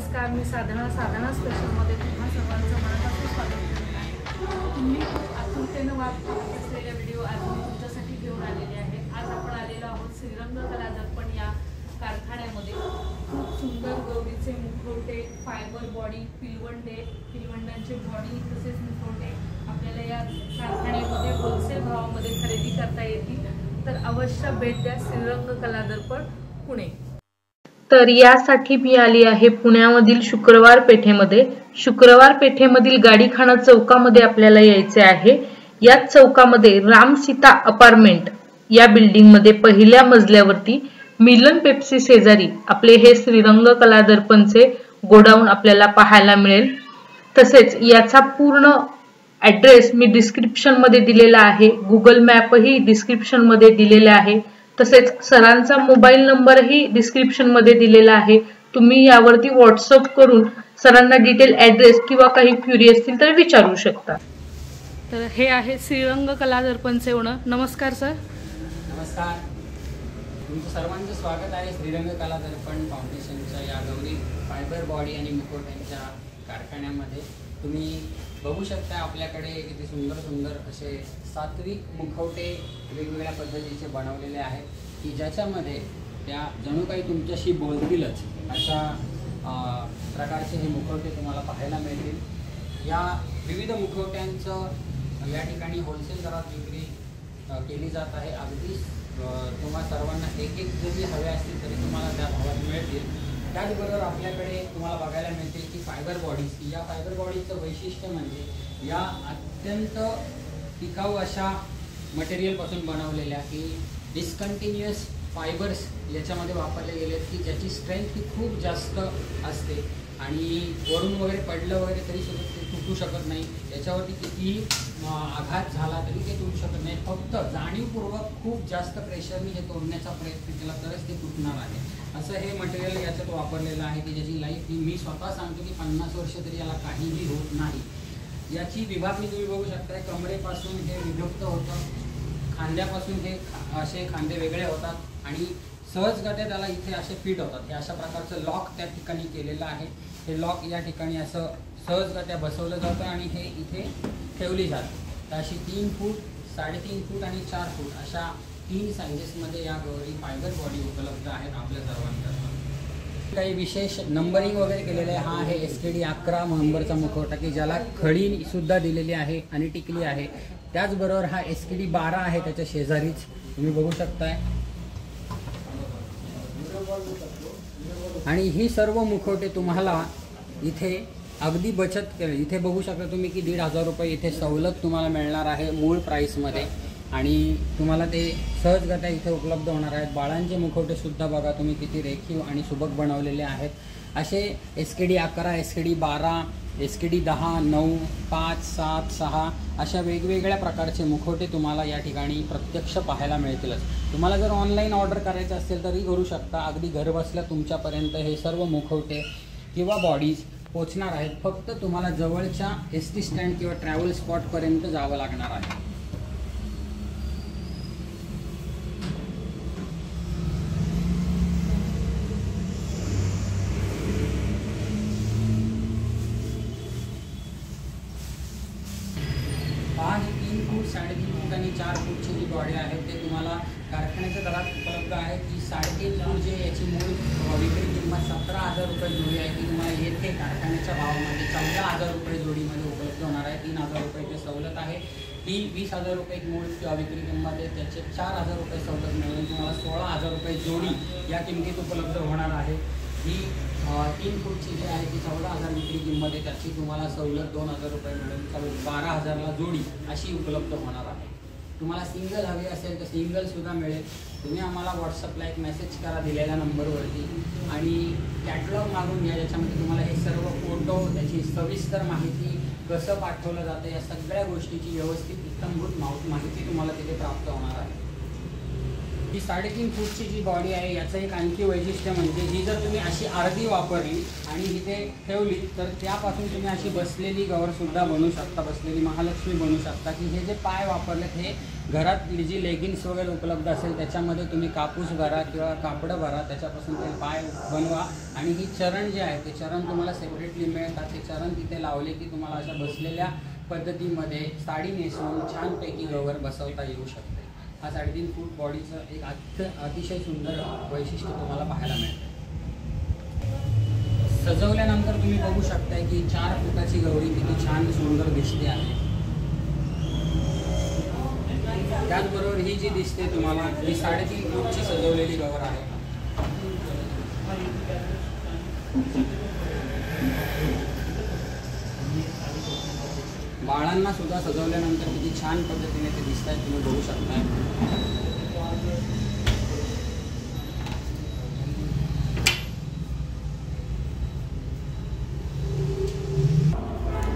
नमस्कार, मी साधना स्पेशलमध्ये तुम्हा सर्वांचं मनापासून स्वागत करत आहे। तुम्ही आतुरतेनं वाट पाहत असलेला व्हिडिओ आज मी तुमच्यासाठी घेऊन आलेले आहे। आज आपण आलेलो आहोत श्रीरंग कला दर्पण या कारखान्यामध्ये। खूप सुंदर गौरीचे मुखवटे, फायबर बॉडी, पिलवंडांचे बॉडी तसेच मुखवटे आपल्याला या कारखान्यामध्ये होलसेल भावामध्ये खरेदी करता येतील। तर अवश्य भेट द्या श्रीरंग कला दर्पण पुणे। तर यासाठी मी आली आहे पुण्यामधील शुक्रवार पेठेमधील गाडीखाना चौकामध्ये आपल्याला यायचे आहे। या चौकामध्ये राम सीता अपार्टमेंट या बिल्डिंग मध्ये पहिल्या मजल्यावरती मिलन पेप्सी शेजारी आपले हे श्रीरंग कला दर्पणचे गोडाऊन आपल्याला पाहायला मिळेल। तसेच याचा पूर्ण ॲड्रेस मी डिस्क्रिप्शन मध्ये दिलेला आहे, गुगल मॅपही डिस्क्रिप्शन मध्ये दिलेला आहे, तसेच सरांचा मोबाईल नंबरही डिस्क्रिप्शन मध्ये दिलेला आहे। तुम्ही यावरती व्हॉट्सअप करून सरांना डिटेल ॲड्रेस किंवा काही क्वेरी असतील तर विचारू शकता। तर हे आहे श्रीरंग कला दर्पणचे ओनर। नमस्कार सर। नमस्कार, तुमचं सर्वांचं स्वागत आहे श्रीरंग कला दर्पण फाउंडेशनच्या या गौरी फायबर बॉडी आणि मुखवट्यांच्या कारखान्यामध्ये। तुम्ही बघू शकता आपल्याकडे किती सुंदर सुंदर असे सात्विक मुखवटे वेगवेगळ्या पद्धतीचे बनवलेले आहेत की ज्याच्यामध्ये त्या जणू काही तुमच्याशी बोलतीलच अशा प्रकारचे हे मुखवटे तुम्हाला पाहायला मिळतील। या विविध मुखवट्यांचं या ठिकाणी होलसेल दरात विक्री केली जात आहे। अगदी तुम्हा सर्वांना एक एक जरी हवे असतील तरी तुम्हाला त्या भावात मिळतील। त्याचबरोबर आपल्याकडे तुम्हाला बघायला मिळतील की फायबर बॉडीज, या फायबर बॉडीचं वैशिष्ट्य म्हणजे या अत्यंत टिकाऊ अशा मटेरियलपासून बनवलेल्या की डिस्कंटिन्युअस फायबर्स याच्यामध्ये वापरले गेले की ज्याची स्ट्रेंथ ही खूप जास्त असते आणि वरून वगैरे पडलं वगैरे तरी सुद्धा ते तुटू शकत नाही। याच्यावरती कितीही आघात झाला तरी ते तुटू शकत नाही। फक्त जाणीवपूर्वक खूप जास्त प्रेशरने हे तोडण्याचा प्रयत्न केला तरच ते तुटणार आहे। असं हे मटेरियल याच्यात वापरलेलं आहे की ज्याची लाईफ ही मी स्वतः सांगतो की 50 वर्ष तरी याला काहीही होत नाही। याची विभागणी तुम्ही बघू शकता, कमरेपासून हे विभक्त होतं, खांद्यापासून हे असे खांदे वेगळे होतात आणि सहजगत्या त्याला इथे असे फिट होतात। हे अशा प्रकारचं लॉक त्या ठिकाणी केलेलं आहे। हे लॉक या ठिकाणी असं सहजगत्या बसवलं जातं आणि हे इथे ठेवली जाते। तर अशी 3 फूट, 3.5 फूट आणि 4 फूट अशा 3 साइजेसमध्ये या गौरी फायबर बॉडी उपलब्ध आहेत आपल्या सर्वांकरता। काही विशेष नंबरिंग वगैरे केलेलं आहे। हा आहे SKD 11 नंबरचा मुखवटा की ज्याला खडी सुद्धा दिलेली आहे आणि टिकली आहे। त्याचबरोबर हा SKD 12 आहे त्याच्या शेजारीच तुम्ही बघू शकताय। आणि ही सर्व मुखवटे तुम्हाला इथे अगदी बचत केली, इथे बघू शकता तुम्ही की 1,500 रुपये इथे सवलत तुम्हाला मिळणार आहे मूळ प्राईसमध्ये आणि तुम्हाला ते सहजगत्या इथे उपलब्ध होणार आहेत। बाळांचे मुखवटे सुद्धा बघा तुम्ही किती रेखीव आणि सुबक बनवलेले आहेत। असे SKD 11, SKD 12, SKD 10, 9, 5, 7, 6 अशा वेगवेगळ्या प्रकारचे मुखवटे तुम्हाला या ठिकाणी प्रत्यक्ष पाहायला मिळतीलच। तुम्हाला जर ऑनलाईन ऑर्डर करायचं असेल तरी करू शकता। अगदी घरबसल्या तुमच्यापर्यंत हे सर्व मुखवटे किंवा बॉडीज पोचणार आहेत। फक्त तुम्हाला जवळच्या ST स्टँड किंवा ट्रॅव्हल स्पॉटपर्यंत जावं लागणार आहे। ही 3 फूट, 3.5 फूट आणि 4 फूटची जी बॉडी आहे ते तुम्हाला कारखान्याच्या दरात उपलब्ध आहे। की 3.5 फूट जे याची मूळ विक्री किंमत 17,000 रुपये जोडी आहे ती तुम्हाला येथे कारखान्याच्या भावामध्ये 14,000 रुपये जोडीमध्ये उपलब्ध होणार आहे। 3,000 रुपये सवलत आहे। ही 20,000 रुपये मूळ विक्री किंमत आहे, त्याचे 4,000 रुपये सवलत मिळून तुम्हाला 16,000 रुपये जोडी या किमतीत उपलब्ध होणार आहे। ही 3 फूटची जी आहे ती 14,000 विक्री किंमत आहे, त्याची तुम्हाला सवलत 2,000 रुपये मिळून 12,000ला जोडी अशी उपलब्ध होणार आहे। तुम्हाला सिंगल हवी असेल तर सिंगलसुद्धा मिळेल। तुम्ही आम्हाला व्हॉट्सअपला एक मेसेज करा दिलेल्या नंबरवरती आणि कॅटलॉग मागून घ्या, ज्याच्यामध्ये तुम्हाला हे सर्व फोटो, त्याची सविस्तर माहिती, कसं पाठवलं जातं या सगळ्या गोष्टीची व्यवस्थित इत्थंभूत माहिती तुम्हाला तिथे प्राप्त होणार आहे। ही 3.5 फूटची जी बॉडी आहे याचं एक आणखी वैशिष्ट्य म्हणजे ही जर तुम्ही अशी अर्धी वापरली आणि इथे ठेवली तर त्यापासून तुम्ही अशी बसलेली गौरसुद्धा बनवू शकता, बसलेली महालक्ष्मी बनवू शकता। की हे जे पाय वापरलेत हे घरातली जी लेगिन्स वगैरे उपलब्ध असेल त्याच्यामध्ये तुम्ही कापूस भरा किंवा कापडं भरा, त्याच्यापासून ते पाय बनवा आणि ही चरण जे आहे ते चरण तुम्हाला सेपरेटली मिळतात. ते चरण तिथे लावले की तुम्हाला अशा बसलेल्या पद्धतीमध्ये साडी नेसवून छानपैकी गवर बसवता येऊ शकते. हा 3.5 फूट बॉडीचं एक अतिशय सुंदर वैशिष्ट्य तुम्हाला पाहायला मिळतं. सजवल्यानंतर तुम्ही बघू शकताय की 4 फुटाची गौरी किती छान सुंदर दिसते आहे. त्याचबरोबर ही जी दिसते तुम्हाला ही 3.5 फूटची सजवलेली गवर आहे. बाळांना सुद्धा सजवल्यानंतर किती छान पद्धतीने ते दिसत आहेत, तुम्ही बघू शकता.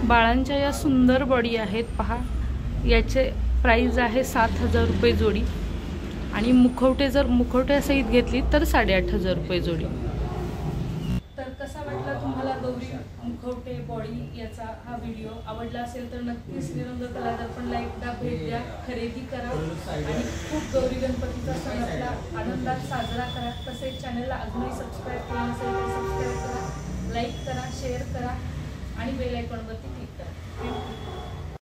बाळांच्या या सुंदर बॉडी आहेत पहा. याचे प्राइस आहे 7,000 रुपये जोडी आणि मुखवटे जर मुखवट्यासहित घेतली तर 8,500 रुपये जोडी. तर कसा वाटला तुम्हाला गौरी मुखवटे बॉडी याचा हा व्हिडिओ? आवडला असेल तर नक्की श्रीरंग कला दर्पणला एकदा भेट द्या, खरेदी करा आणि खूप गौरी गणपतीचा सण आपला आनंदात साजरा करा. तसेच चॅनलला अजूनही सबस्क्राईब केलं नसेल तर सबस्क्राईब करा, लाईक करा, शेअर करा आणि बेल आयकॉनवरती क्लिक करा.